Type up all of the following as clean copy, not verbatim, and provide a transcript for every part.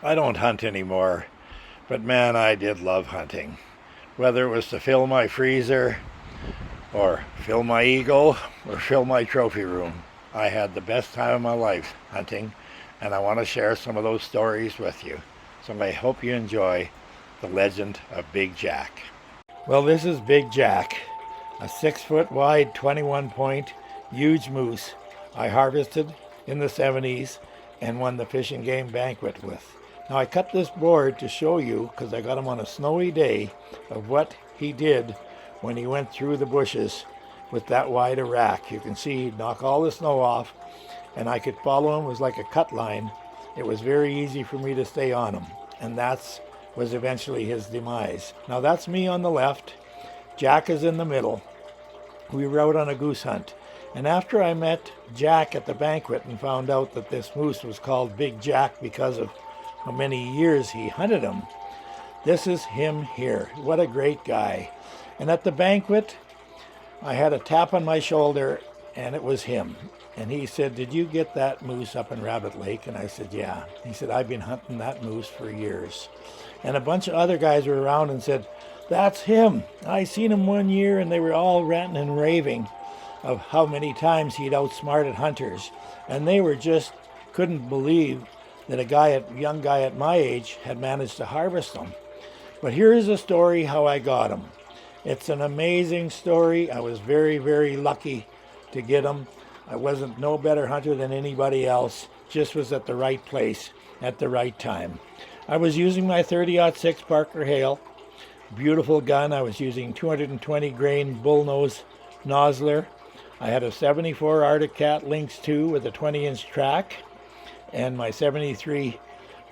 I don't hunt anymore, but man, I did love hunting. Whether it was to fill my freezer, or fill my eagle, or fill my trophy room, I had the best time of my life hunting, and I want to share some of those stories with you. So I hope you enjoy the legend of Big Jack. Well, this is Big Jack, a 6 foot wide, 21 point, huge moose I harvested in the 70s and won the Fish and Game banquet with. Now I cut this board to show you, because I got him on a snowy day, of what he did when he went through the bushes with that wide a rack. You can see he'd knock all the snow off, and I could follow him. It was like a cut line. It was very easy for me to stay on him, and that was eventually his demise. Now that's me on the left. Jack is in the middle. We were out on a goose hunt. And after I met Jack at the banquet and found out that this moose was called Big Jack because of how many years he hunted him, this is him here. What a great guy. And at the banquet, I had a tap on my shoulder, and it was him. And he said, "Did you get that moose up in Rabbit Lake?" And I said, "Yeah." He said, "I've been hunting that moose for years." And a bunch of other guys were around and said, "That's him. I seen him one year," and they were all ranting and raving of how many times he'd outsmarted hunters. And they were just couldn't believe that a young guy at my age had managed to harvest them. But here's a story how I got him. It's an amazing story. I was very, very lucky to get him. I wasn't no better hunter than anybody else, just was at the right place at the right time. I was using my 30-06 Parker Hale, beautiful gun. I was using 220 grain bullnose nozzler. I had a 74 Arctic Cat Lynx 2 with a 20-inch track, and my 73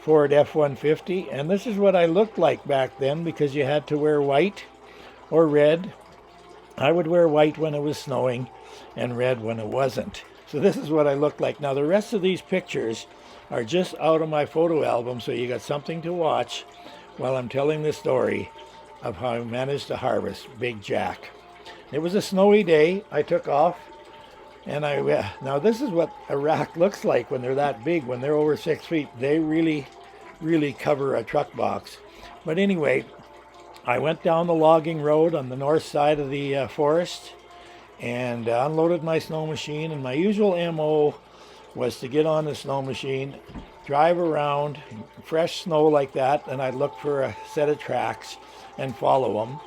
Ford F-150. And this is what I looked like back then, because you had to wear white or red. I would wear white when it was snowing and red when it wasn't. So this is what I looked like. Now the rest of these pictures are just out of my photo album, so you got something to watch while I'm telling the story of how I managed to harvest Big Jack. It was a snowy day. I took off, and now this is what a rack looks like when they're that big. When they're over 6 feet, they really, really cover a truck box. But anyway, I went down the logging road on the north side of the forest and unloaded my snow machine. And my usual MO was to get on the snow machine, drive around, fresh snow like that, and I'd look for a set of tracks and follow them.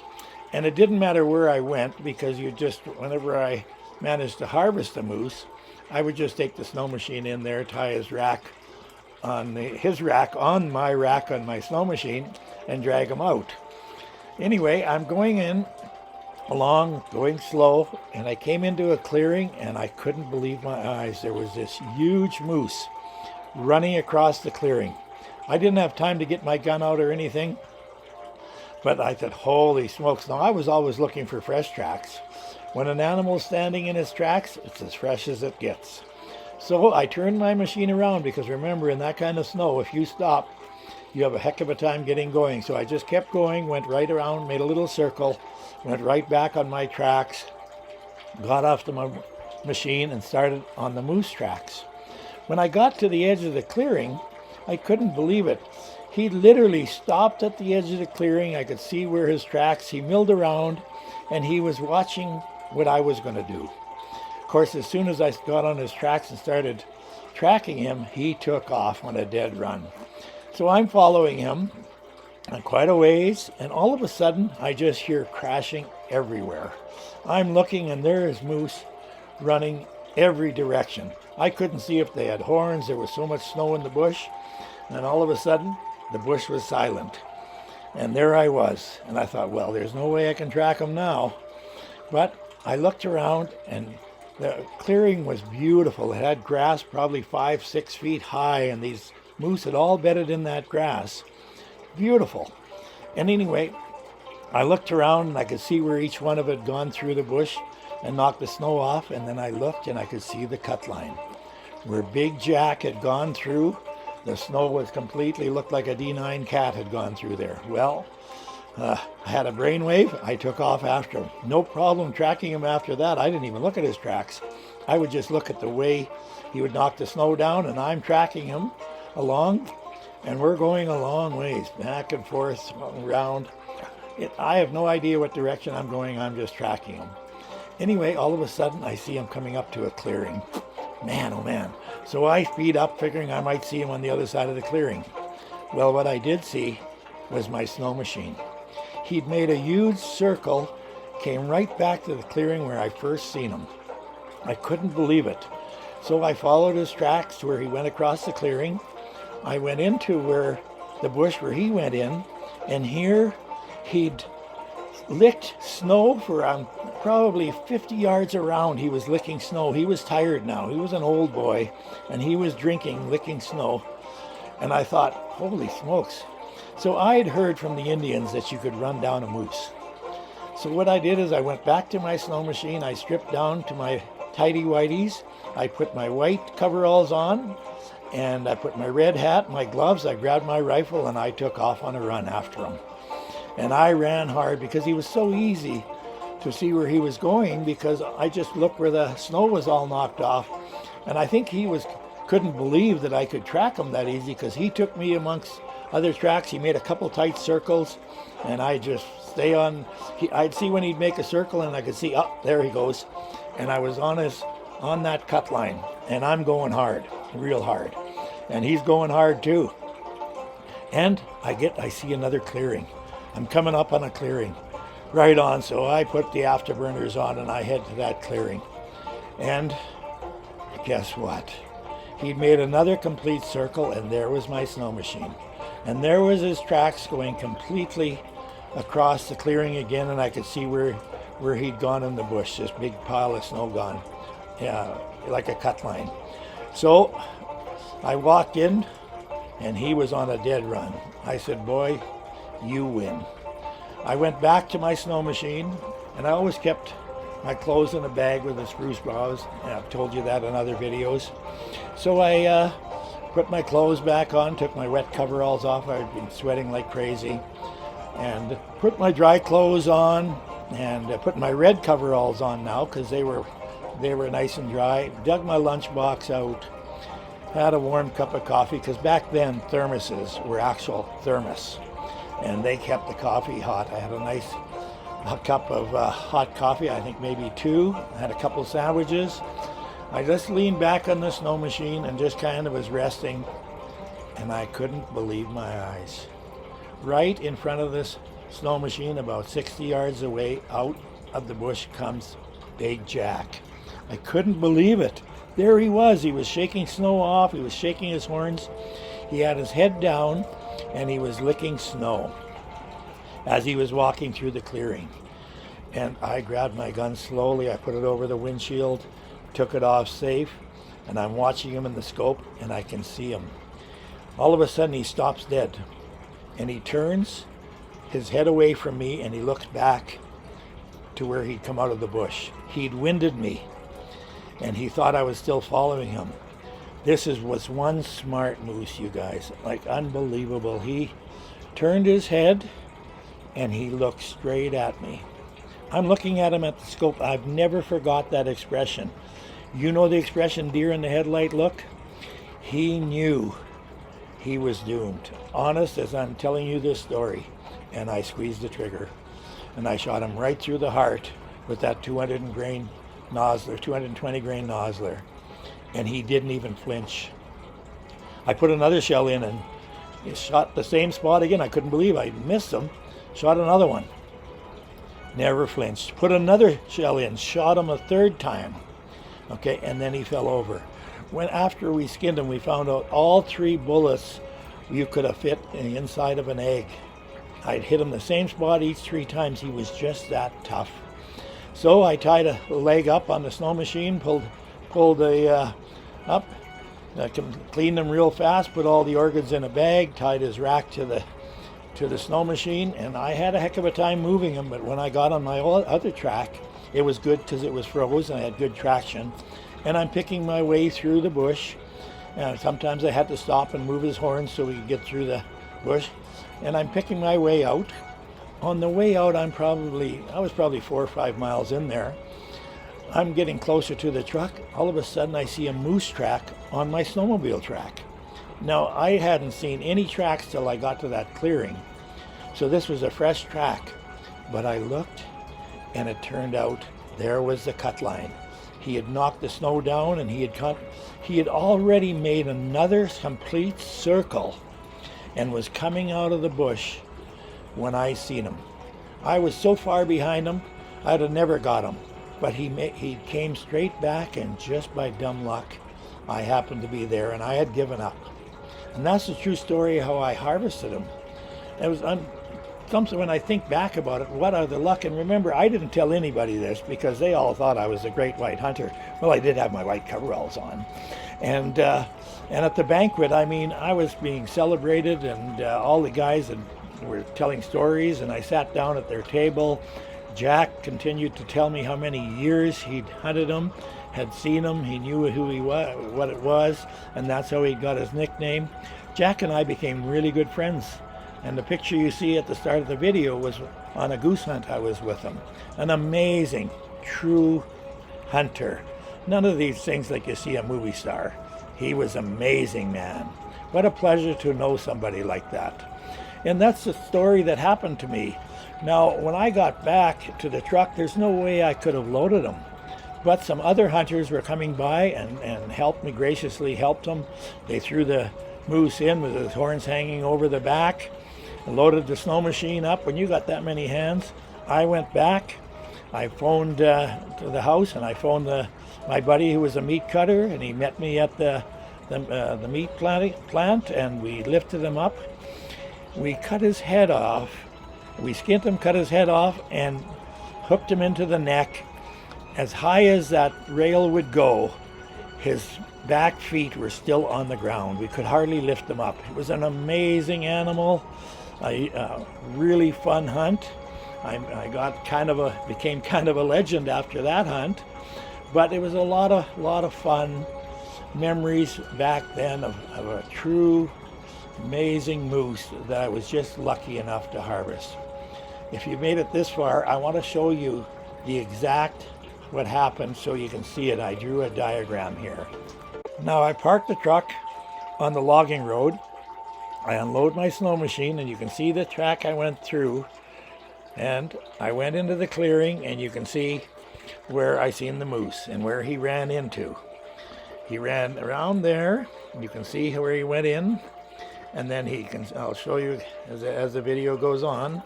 And it didn't matter where I went, because whenever I managed to harvest a moose, I would just take the snow machine in there, tie his rack on my rack on my snow machine, and drag him out. Anyway, I'm going slow, and I came into a clearing, and I couldn't believe my eyes. There was this huge moose running across the clearing. I didn't have time to get my gun out or anything, but I said, holy smokes. Now, I was always looking for fresh tracks. When an animal's standing in its tracks, it's as fresh as it gets. So I turned my machine around, because remember, in that kind of snow, if you stop, you have a heck of a time getting going. So I just kept going, went right around, made a little circle, went right back on my tracks, got off the machine, and started on the moose tracks. When I got to the edge of the clearing, I couldn't believe it. He literally stopped at the edge of the clearing. I could see where his tracks, he milled around, and he was watching what I was going to do. Of course, as soon as I got on his tracks and started tracking him, he took off on a dead run. So I'm following him quite a ways, and all of a sudden, I just hear crashing everywhere. I'm looking, and there is moose running every direction. I couldn't see if they had horns. There was so much snow in the bush. And all of a sudden, the bush was silent. And there I was. And I thought, well, there's no way I can track them now. But I looked around, and the clearing was beautiful. It had grass probably 5-6 feet high, and these moose had all bedded in that grass. Beautiful. And anyway, I looked around, and I could see where each one of it had gone through the bush and knocked the snow off. And then I looked, and I could see the cut line where Big Jack had gone through. The snow was completely, looked like a D9 cat had gone through there. Well, I had a brainwave. I took off after him. No problem tracking him after that. I didn't even look at his tracks. I would just look at the way he would knock the snow down, and I'm tracking him along. And we're going a long ways, back and forth, around. I have no idea what direction I'm going. I'm just tracking him. Anyway, all of a sudden, I see him coming up to a clearing. Man, oh man. So I speed up, figuring I might see him on the other side of the clearing. Well, what I did see was my snow machine. He'd made a huge circle, came right back to the clearing where I first seen him. I couldn't believe it. So I followed his tracks to where he went across the clearing. I went into where the bush where he went in, and here he'd licked snow for probably 50 yards around. He was licking snow. He was tired now. He was an old boy, and he was drinking, licking snow. And I thought, holy smokes. So I had heard from the Indians that you could run down a moose. So what I did is I went back to my snow machine. I stripped down to my tighty-whities. I put my white coveralls on, and I put my red hat, my gloves. I grabbed my rifle, and I took off on a run after him. And I ran hard because he was so easy to see where he was going, because I just looked where the snow was all knocked off. And I think he couldn't believe that I could track him that easy, because he took me amongst other tracks. He made a couple tight circles, and I just stay on. I'd see when he'd make a circle, and I could see, oh, there he goes. And I was on that cut line, and I'm going hard, real hard. And he's going hard too. And I see another clearing. I'm coming up on a clearing. Right on, so I put the afterburners on and I head to that clearing. And guess what? He'd made another complete circle, and there was my snow machine. And there was his tracks going completely across the clearing again, and I could see where he'd gone in the bush, this big pile of snow gone. Yeah, like a cut line. So I walked in, and he was on a dead run. I said, boy, you win. I went back to my snow machine, and I always kept my clothes in a bag with the spruce boughs. I've told you that in other videos. So I put my clothes back on, took my wet coveralls off. I'd been sweating like crazy. And put my dry clothes on, and put my red coveralls on now, because they were nice and dry. Dug my lunchbox out. Had a warm cup of coffee, because back then thermoses were actual thermos, and they kept the coffee hot. I had a nice cup of hot coffee, I think maybe two. I had a couple of sandwiches. I just leaned back on the snow machine and just kind of was resting, and I couldn't believe my eyes. Right in front of this snow machine, about 60 yards away, out of the bush comes Big Jack. I couldn't believe it. There he was. He was shaking snow off. He was shaking his horns. He had his head down, and he was licking snow as he was walking through the clearing. And I grabbed my gun slowly. I put it over the windshield, took it off safe, and I'm watching him in the scope, and I can see him. All of a sudden, he stops dead, and he turns his head away from me, and he looks back to where he'd come out of the bush. He'd winded me, and he thought I was still following him. This was one smart moose, you guys, like unbelievable. He turned his head, and he looked straight at me. I'm looking at him at the scope. I've never forgot that expression. You know the expression, deer in the headlight look? He knew he was doomed. Honest as I'm telling you this story. And I squeezed the trigger, and I shot him right through the heart with that 220 grain Nosler, and he didn't even flinch. I put another shell in, and he shot the same spot again. I couldn't believe I missed him. Shot another one. Never flinched. Put another shell in. Shot him a third time. Okay, and then he fell over. After we skinned him, we found out all 3 bullets you could have fit in the inside of an egg. I'd hit him the same spot each 3 times. He was just that tough. So I tied a leg up on the snow machine, pulled the up, cleaned him real fast, put all the organs in a bag, tied his rack to the snow machine, and I had a heck of a time moving him. But when I got on my other track, it was good because it was frozen. I had good traction, and I'm picking my way through the bush. Sometimes I had to stop and move his horns so we could get through the bush, and I'm picking my way out. On the way out, I was probably 4 or 5 miles in there. I'm getting closer to the truck. All of a sudden, I see a moose track on my snowmobile track. Now, I hadn't seen any tracks till I got to that clearing. So this was a fresh track. But I looked, and it turned out there was the cut line. He had knocked the snow down, and he had already made another complete circle and was coming out of the bush when I seen him. I was so far behind him, I'd have never got him. But he came straight back, and just by dumb luck, I happened to be there, and I had given up. And that's the true story of how I harvested him. It was something when I think back about it, what other luck. And remember, I didn't tell anybody this because they all thought I was a great white hunter. Well, I did have my white coveralls on. And at the banquet, I mean, I was being celebrated, and all the guys were telling stories, and I sat down at their table. Jack continued to tell me how many years he'd hunted him, had seen him, he knew who he was, what it was, and that's how he got his nickname. Jack and I became really good friends. And the picture you see at the start of the video was on a goose hunt I was with him. An amazing, true hunter. None of these things like you see a movie star. He was amazing, man. What a pleasure to know somebody like that. And that's the story that happened to me. Now, when I got back to the truck, there's no way I could have loaded them. But some other hunters were coming by and helped me, graciously helped them. They threw the moose in with his horns hanging over the back, and loaded the snow machine up. When you got that many hands, I went back. I phoned to the house, and I phoned my buddy who was a meat cutter, and he met me at the meat plant, and we lifted him up. We cut his head off. We skinned him, cut his head off, and hooked him into the neck. As high as that rail would go, his back feet were still on the ground. We could hardly lift them up. It was an amazing animal, a really fun hunt. I became kind of a legend after that hunt, but it was a lot of fun memories back then of a true amazing moose that I was just lucky enough to harvest. If you made it this far, I want to show you the exact what happened so you can see it. I drew a diagram here. Now I parked the truck on the logging road. I unload my snow machine, and you can see the track I went through, and I went into the clearing, and you can see where I seen the moose and where he ran into. He ran around there. You can see where he went in, and then I'll show you as the video goes on.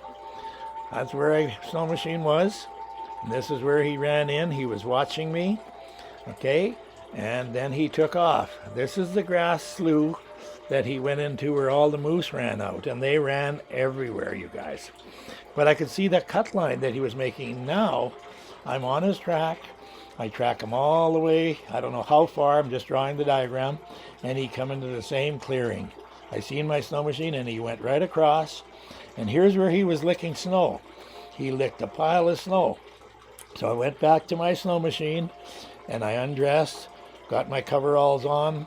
That's where a snow machine was. And this is where he ran in. He was watching me. Okay. And then he took off. This is the grass slough that he went into where all the moose ran out. And they ran everywhere, you guys. But I could see that cut line that he was making. Now I'm on his track. I track him all the way. I don't know how far. I'm just drawing the diagram. And he come into the same clearing. I seen my snow machine, and he went right across. And here's where he was licking snow. He licked a pile of snow. So I went back to my snow machine, and I undressed, got my coveralls on,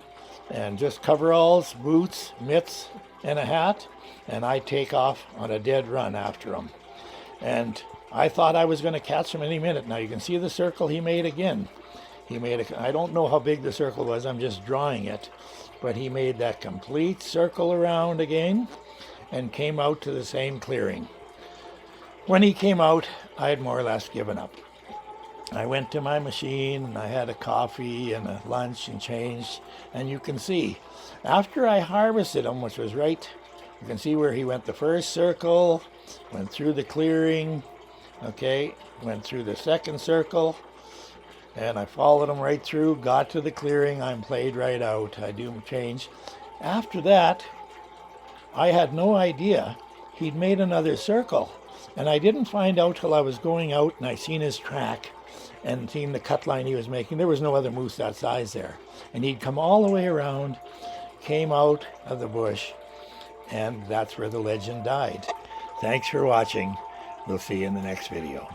and just coveralls, boots, mitts, and a hat, and I take off on a dead run after him. And I thought I was going to catch him any minute. Now you can see the circle he made again. I don't know how big the circle was, I'm just drawing it, but he made that complete circle around again and came out to the same clearing. When he came out, I had more or less given up. I went to my machine, and I had a coffee and a lunch and changed, and you can see, after I harvested him, which was right, you can see where he went the first circle, went through the clearing, okay, went through the second circle, and I followed him right through, got to the clearing, I'm played right out, I do change. After that, I had no idea he'd made another circle, and I didn't find out till I was going out and I seen his track and seen the cut line he was making. There was no other moose that size there. And he'd come all the way around, came out of the bush, and that's where the legend died. Thanks for watching. We'll see you in the next video.